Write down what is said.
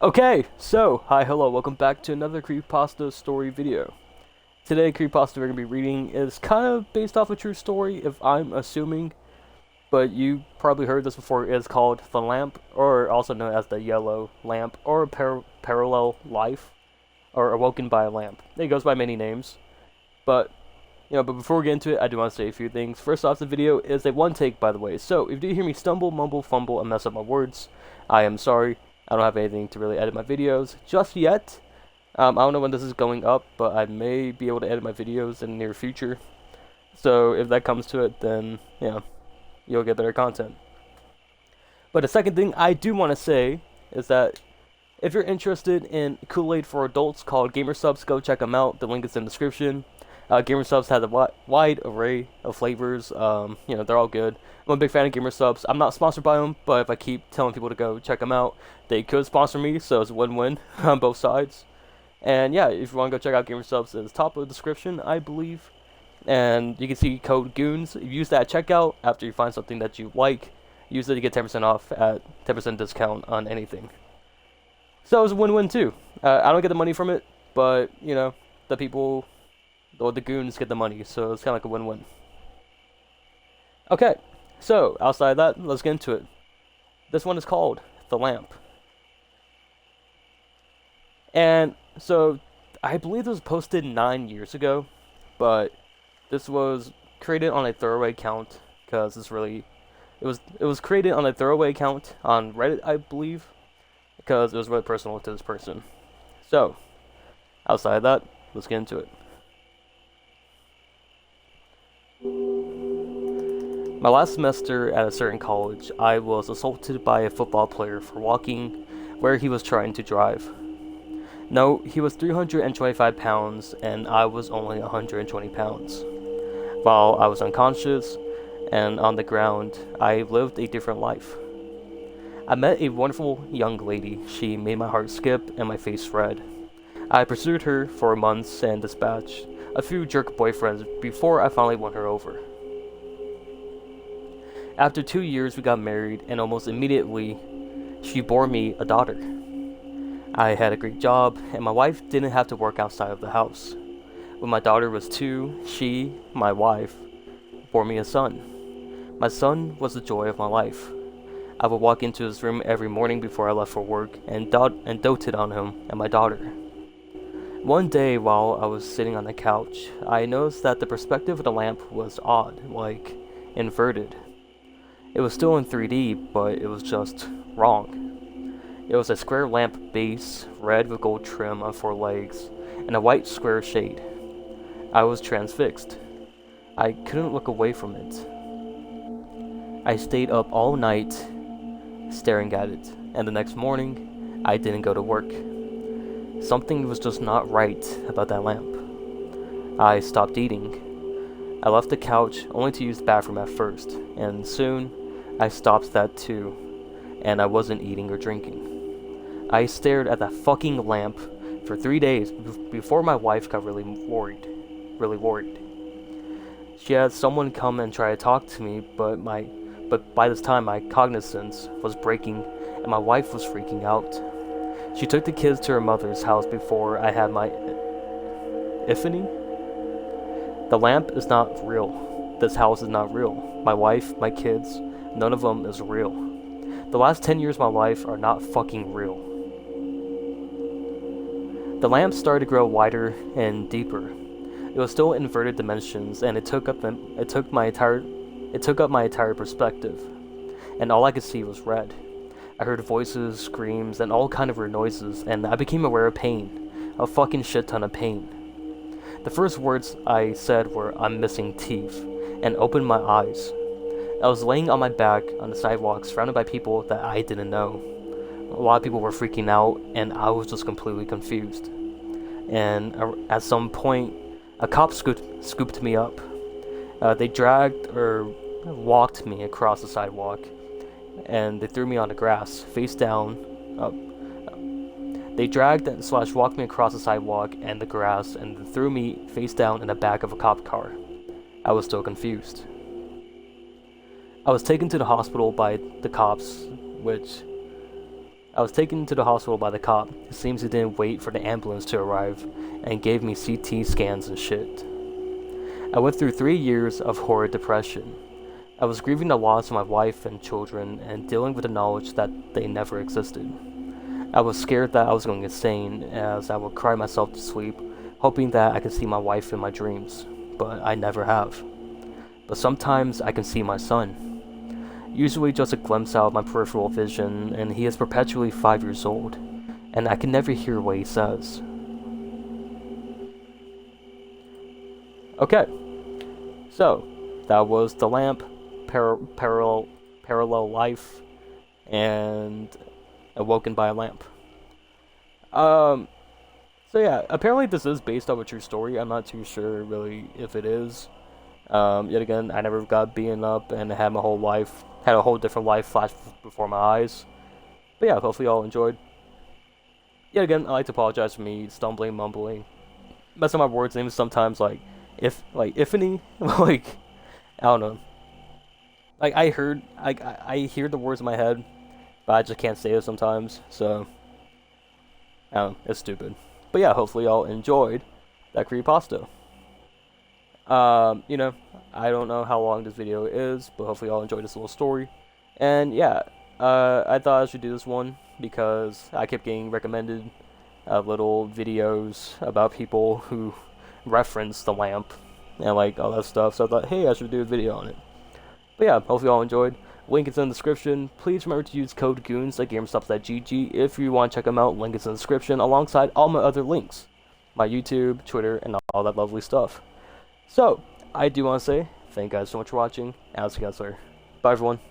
Okay, so, hi, hello, welcome back to another Creepypasta story video. Today, Creepypasta we're going to be reading is kind of based off a true story, if I'm assuming, but you probably heard this before. It's called The Lamp, or also known as The Yellow Lamp, or Parallel Life, or Awoken by a Lamp. It goes by many names, but, but before we get into it, I do want to say a few things. First off, the video is a one take, by the way, so if you do hear me stumble, mumble, fumble, and mess up my words, I am sorry. I don't have anything to really edit my videos just yet. I don't know when this is going up, but I may be able to edit my videos in the near future. So if that comes to it, then, you'll get better content. But the second thing I do want to say is that if you're interested in Kool-Aid for adults called Gamer Subs, go check them out. The link is in the description. Gamer Subs has a wide array of flavors. They're all good. I'm a big fan of Gamer Subs. I'm not sponsored by them, but if I keep telling people to go check them out, they could sponsor me, so it's a win-win on both sides. And yeah, if you want to go check out Gamer Subs, it's top of the description, I believe. And you can see code GOONS. Use that at checkout after you find something that you like. Use it to get 10% off at 10% discount on anything. So it's a win-win too. I don't get the money from it, but, the people, or the goons get the money, so it's kind of like a win-win. Okay, so outside of that, let's get into it. This one is called The Lamp. And so I believe this was posted 9 years ago, but this was created on a throwaway account because it was created on a throwaway account on Reddit, I believe, because it was really personal to this person. So outside of that, let's get into it. My last semester at a certain college, I was assaulted by a football player for walking where he was trying to drive. No, he was 325 pounds and I was only 120 pounds. While I was unconscious and on the ground, I lived a different life. I met a wonderful young lady. She made my heart skip and my face red. I pursued her for months and dispatched a few jerk boyfriends before I finally won her over. After 2 years, we got married, and almost immediately, she bore me a daughter. I had a great job, and my wife didn't have to work outside of the house. When my daughter was 2, she, my wife, bore me a son. My son was the joy of my life. I would walk into his room every morning before I left for work and doted on him and my daughter. One day, while I was sitting on the couch, I noticed that the perspective of the lamp was odd, like inverted. It was still in 3D, but it was just wrong. It was a square lamp base, red with gold trim on 4 legs, and a white square shade. I was transfixed. I couldn't look away from it. I stayed up all night staring at it, and the next morning, I didn't go to work. Something was just not right about that lamp. I stopped eating. I left the couch only to use the bathroom at first, and soon, I stopped that too, and I wasn't eating or drinking. I stared at that fucking lamp for 3 days before my wife got really worried. She had someone come and try to talk to me, but by this time my cognizance was breaking and my wife was freaking out. She took the kids to her mother's house before I had my epiphany. The lamp is not real. This house is not real. My wife, my kids, none of them is real. The last 10 years of my life are not fucking real. The lamp started to grow wider and deeper. It was still inverted dimensions, and it took up my entire perspective. And all I could see was red. I heard voices, screams, and all kind of weird noises, and I became aware of pain. A fucking shit ton of pain. The first words I said were, "I'm missing teeth," and opened my eyes. I was laying on my back on the sidewalk surrounded by people that I didn't know. A lot of people were freaking out, and I was just completely confused. And at some point, a cop scooped me up. They dragged or walked me across the sidewalk, and they threw me on the grass, face down. They dragged and walked me across the sidewalk and the grass, and threw me face down in the back of a cop car. I was still confused. I was taken to the hospital by the cops, which I was taken to the hospital by the cop. It seems he didn't wait for the ambulance to arrive and gave me CT scans and shit. I went through 3 years of horrid depression. I was grieving the loss of my wife and children and dealing with the knowledge that they never existed. I was scared that I was going insane as I would cry myself to sleep, hoping that I could see my wife in my dreams, but I never have. But sometimes I can see my son. Usually just a glimpse out of my peripheral vision, and he is perpetually 5 years old, and I can never hear what he says. Okay, so that was The Lamp, Parallel Life, and Awoken by a Lamp. So yeah, apparently this is based on a true story. I'm not too sure really if it is. Yet again, I never got beaten up and had my whole life, had a whole different life flash before my eyes. But yeah, hopefully y'all enjoyed. Yet again, I like to apologize for me stumbling, mumbling, messing up my words names sometimes, like ifany, like I don't know. Like I hear the words in my head, but I just can't say it sometimes. So I don't know, it's stupid. But yeah, hopefully y'all enjoyed that creepypasta. You know, I don't know how long this video is, but hopefully y'all enjoyed this little story. And yeah, I thought I should do this one because I kept getting recommended little videos about people who reference the lamp and like all that stuff. So I thought, hey, I should do a video on it. But yeah, hopefully y'all enjoyed. Link is in the description. Please remember to use code GOONS at GamerStops.gg if you want to check them out. Link is in the description alongside all my other links. My YouTube, Twitter, and all that lovely stuff. So, I do want to say, thank you guys so much for watching, and I'll see you guys later. Bye everyone.